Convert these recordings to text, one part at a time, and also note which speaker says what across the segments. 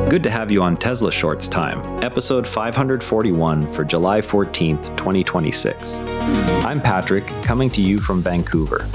Speaker 1: Good to have you on Tesla Shorts Time, episode 541 for July 14th, 2026. I'm Patrick, coming to you from Vancouver.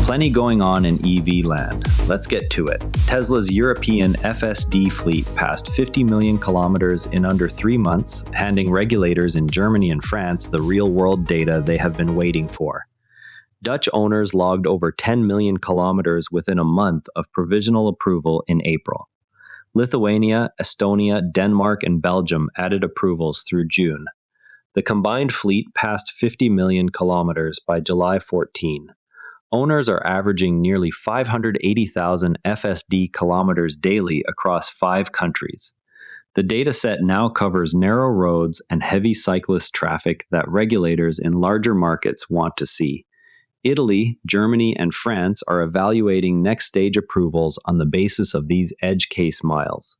Speaker 1: Plenty going on in EV land. Let's get to it. Tesla's European FSD fleet passed 50 million kilometers in under 3 months, handing regulators in Germany and France the real-world data they have been waiting for. Dutch owners logged over 10 million kilometers within a month of provisional approval in April. Lithuania, Estonia, Denmark, and Belgium added approvals through June. The combined fleet passed 50 million kilometers by July 14. Owners are averaging nearly 580,000 FSD kilometers daily across 5 countries. The dataset now covers narrow roads and heavy cyclist traffic that regulators in larger markets want to see. Italy, Germany, and France are evaluating next stage approvals on the basis of these edge case miles.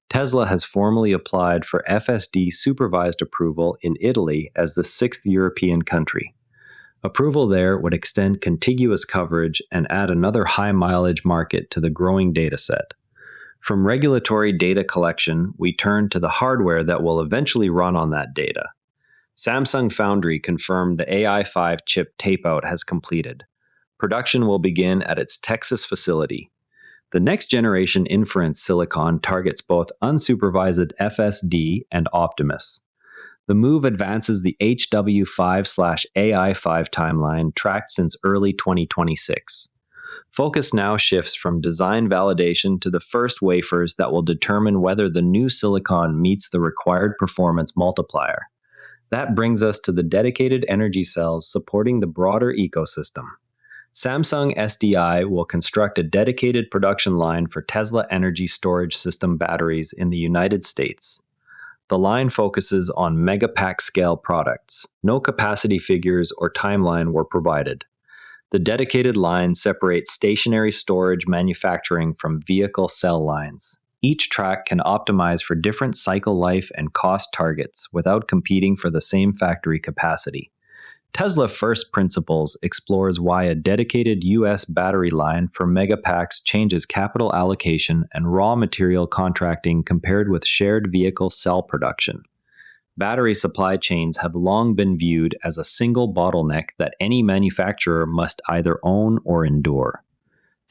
Speaker 1: Tesla has formally applied for FSD supervised approval in Italy as the 6th European country. Approval there would extend contiguous coverage and add another high-mileage market to the growing dataset. From regulatory data collection, we turn to the hardware that will eventually run on that data. Samsung Foundry confirmed the AI5 chip tape-out has completed. Production will begin at its Texas facility. The next-generation inference silicon targets both unsupervised FSD and Optimus. The move advances the HW5/AI5 timeline tracked since early 2026. Focus now shifts from design validation to the first wafers that will determine whether the new silicon meets the required performance multiplier. That brings us to the dedicated energy cells supporting the broader ecosystem. Samsung SDI will construct a dedicated production line for Tesla energy storage system batteries in the United States. The line focuses on megapack scale products. No capacity figures or timeline were provided. The dedicated line separates stationary storage manufacturing from vehicle cell lines. Each track can optimize for different cycle life and cost targets without competing for the same factory capacity. Tesla First Principles explores why a dedicated U.S. battery line for megapacks changes capital allocation and raw material contracting compared with shared vehicle cell production. Battery supply chains have long been viewed as a single bottleneck that any manufacturer must either own or endure.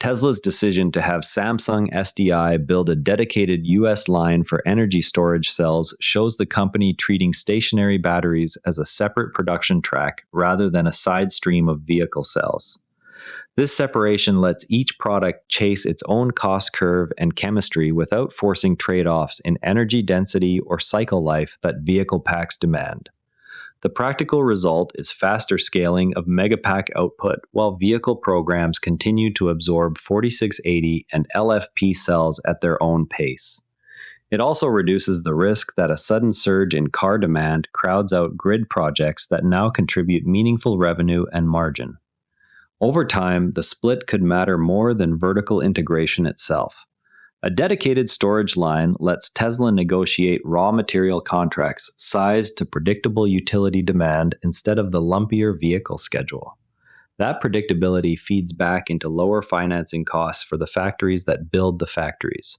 Speaker 1: Tesla's decision to have Samsung SDI build a dedicated U.S. line for energy storage cells shows the company treating stationary batteries as a separate production track rather than a side stream of vehicle cells. This separation lets each product chase its own cost curve and chemistry without forcing trade-offs in energy density or cycle life that vehicle packs demand. The practical result is faster scaling of megapack output while vehicle programs continue to absorb 4680 and LFP cells at their own pace. It also reduces the risk that a sudden surge in car demand crowds out grid projects that now contribute meaningful revenue and margin. Over time, the split could matter more than vertical integration itself. A dedicated storage line lets Tesla negotiate raw material contracts sized to predictable utility demand instead of the lumpier vehicle schedule. That predictability feeds back into lower financing costs for the factories that build the factories.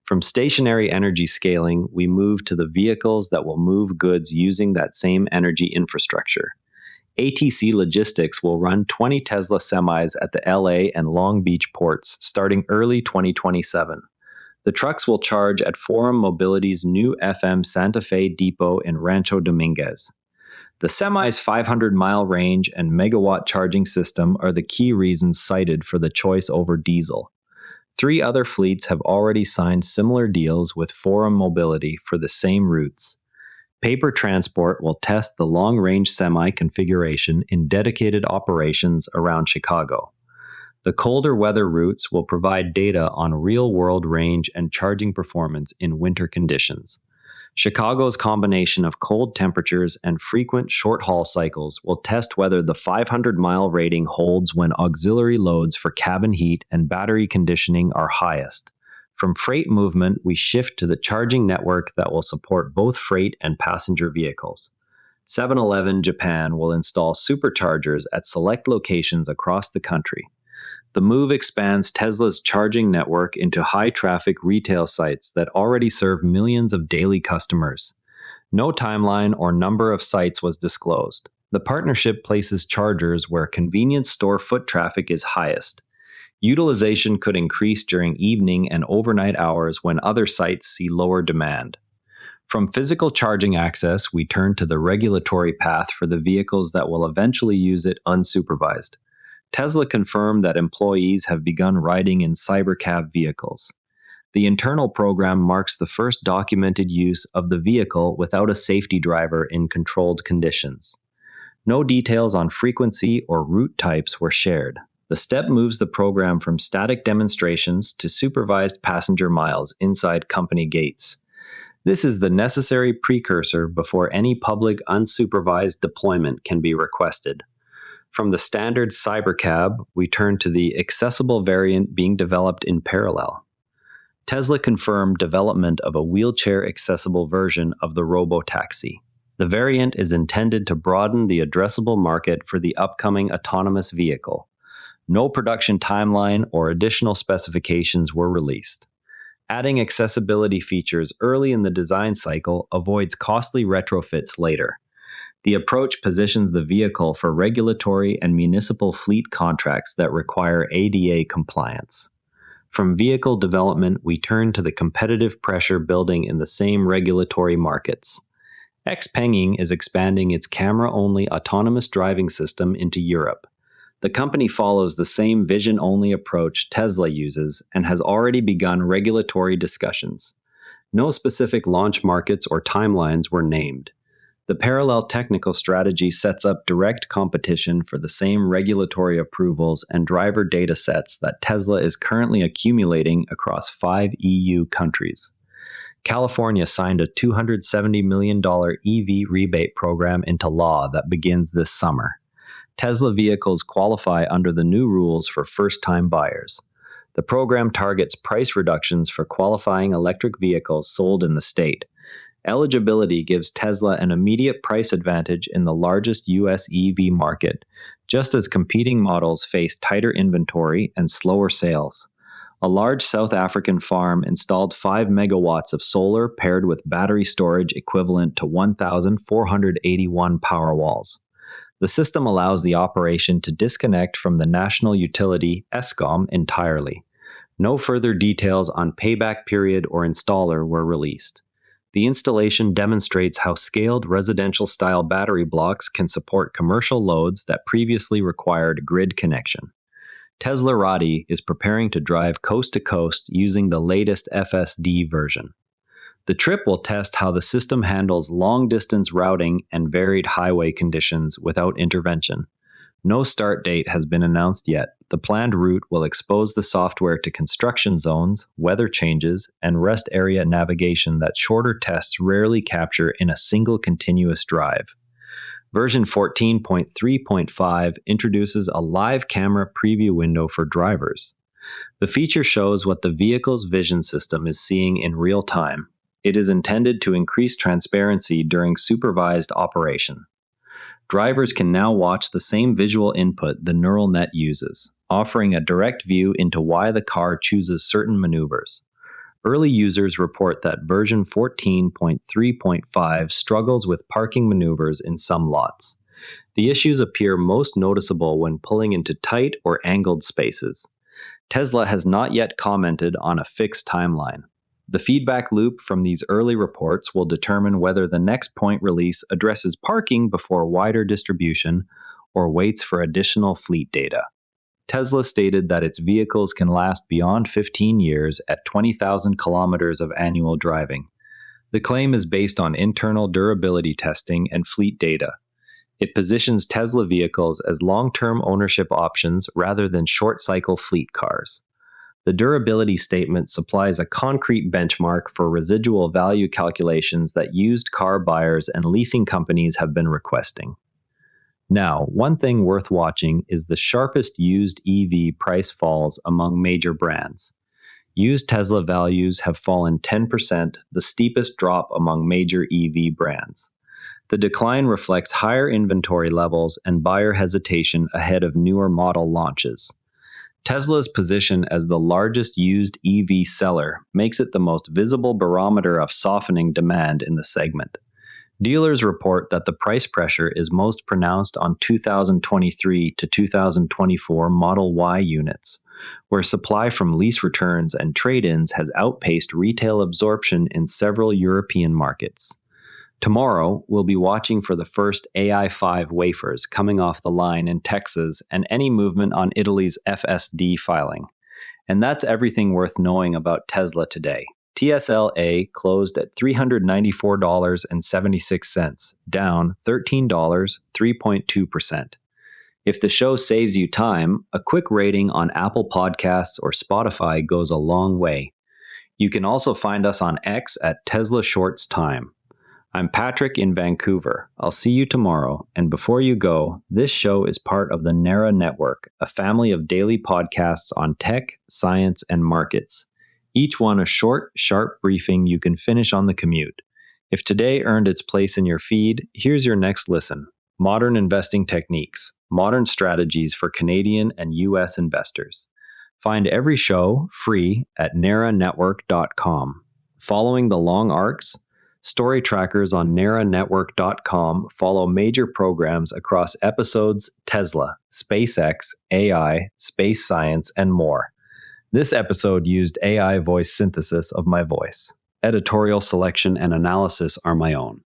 Speaker 1: From stationary energy scaling, we move to the vehicles that will move goods using that same energy infrastructure. ATC Logistics will run 20 Tesla semis at the LA and Long Beach ports starting early 2027. The trucks will charge at Forum Mobility's new FM Santa Fe depot in Rancho Dominguez. The semi's 500-mile range and megawatt charging system are the key reasons cited for the choice over diesel. 3 other fleets have already signed similar deals with Forum Mobility for the same routes. Paper Transport will test the long-range semi configuration in dedicated operations around Chicago. The colder weather routes will provide data on real-world range and charging performance in winter conditions. Chicago's combination of cold temperatures and frequent short-haul cycles will test whether the 500-mile rating holds when auxiliary loads for cabin heat and battery conditioning are highest. From freight movement, we shift to the charging network that will support both freight and passenger vehicles. 7-Eleven Japan will install superchargers at select locations across the country. The move expands Tesla's charging network into high-traffic retail sites that already serve millions of daily customers. No timeline or number of sites was disclosed. The partnership places chargers where convenience store foot traffic is highest. Utilization could increase during evening and overnight hours when other sites see lower demand. From physical charging access, we turn to the regulatory path for the vehicles that will eventually use it unsupervised. Tesla confirmed that employees have begun riding in cybercab vehicles. The internal program marks the first documented use of the vehicle without a safety driver in controlled conditions. No details on frequency or route types were shared. The step moves the program from static demonstrations to supervised passenger miles inside company gates. This is the necessary precursor before any public unsupervised deployment can be requested. From the standard cybercab, we turn to the accessible variant being developed in parallel. Tesla confirmed development of a wheelchair-accessible version of the robotaxi. The variant is intended to broaden the addressable market for the upcoming autonomous vehicle. No production timeline or additional specifications were released. Adding accessibility features early in the design cycle avoids costly retrofits later. The approach positions the vehicle for regulatory and municipal fleet contracts that require ADA compliance. From vehicle development, we turn to the competitive pressure building in the same regulatory markets. XPenging is expanding its camera-only autonomous driving system into Europe. The company follows the same vision-only approach Tesla uses and has already begun regulatory discussions. No specific launch markets or timelines were named. The parallel technical strategy sets up direct competition for the same regulatory approvals and driver data sets that Tesla is currently accumulating across 5 EU countries. California signed a $270 million EV rebate program into law that begins this summer. Tesla vehicles qualify under the new rules for first-time buyers. The program targets price reductions for qualifying electric vehicles sold in the state. Eligibility gives Tesla an immediate price advantage in the largest US EV market, just as competing models face tighter inventory and slower sales. A large South African farm installed 5 megawatts of solar paired with battery storage equivalent to 1,481 Powerwalls. The system allows the operation to disconnect from the national utility Eskom entirely. No further details on payback period or installer were released. The installation demonstrates how scaled residential-style battery blocks can support commercial loads that previously required grid connection. Tesla Roddy is preparing to drive coast-to-coast using the latest FSD version. The trip will test how the system handles long-distance routing and varied highway conditions without intervention. No start date has been announced yet. The planned route will expose the software to construction zones, weather changes, and rest area navigation that shorter tests rarely capture in a single continuous drive. Version 14.3.5 introduces a live camera preview window for drivers. The feature shows what the vehicle's vision system is seeing in real time. It is intended to increase transparency during supervised operation. Drivers can now watch the same visual input the neural net uses, offering a direct view into why the car chooses certain maneuvers. Early users report that version 14.3.5 struggles with parking maneuvers in some lots. The issues appear most noticeable when pulling into tight or angled spaces. Tesla has not yet commented on a fixed timeline. The feedback loop from these early reports will determine whether the next point release addresses parking before wider distribution or waits for additional fleet data. Tesla stated that its vehicles can last beyond 15 years at 20,000 kilometers of annual driving. The claim is based on internal durability testing and fleet data. It positions Tesla vehicles as long-term ownership options rather than short-cycle fleet cars. The durability statement supplies a concrete benchmark for residual value calculations that used car buyers and leasing companies have been requesting. Now, one thing worth watching is the sharpest used EV price falls among major brands. Used Tesla values have fallen 10%, the steepest drop among major EV brands. The decline reflects higher inventory levels and buyer hesitation ahead of newer model launches. Tesla's position as the largest used EV seller makes it the most visible barometer of softening demand in the segment. Dealers report that the price pressure is most pronounced on 2023 to 2024 Model Y units, where supply from lease returns and trade-ins has outpaced retail absorption in several European markets. Tomorrow, we'll be watching for the first AI5 wafers coming off the line in Texas and any movement on Italy's FSD filing. And that's everything worth knowing about Tesla today. TSLA closed at $394.76, down $13, 3.2%. If the show saves you time, a quick rating on Apple Podcasts or Spotify goes a long way. You can also find us on X at Tesla Shorts Time. I'm Patrick in Vancouver. I'll see you tomorrow. And before you go, this show is part of the NARA Network, a family of daily podcasts on tech, science, and markets. Each one a short, sharp briefing you can finish on the commute. If today earned its place in your feed, here's your next listen. Modern investing techniques, modern strategies for Canadian and US investors. Find every show free at naranetwork.com. Following the long arcs, story trackers on naranetwork.com follow major programs across episodes Tesla, SpaceX, AI, space science, and more. This episode used AI voice synthesis of my voice. Editorial selection and analysis are my own.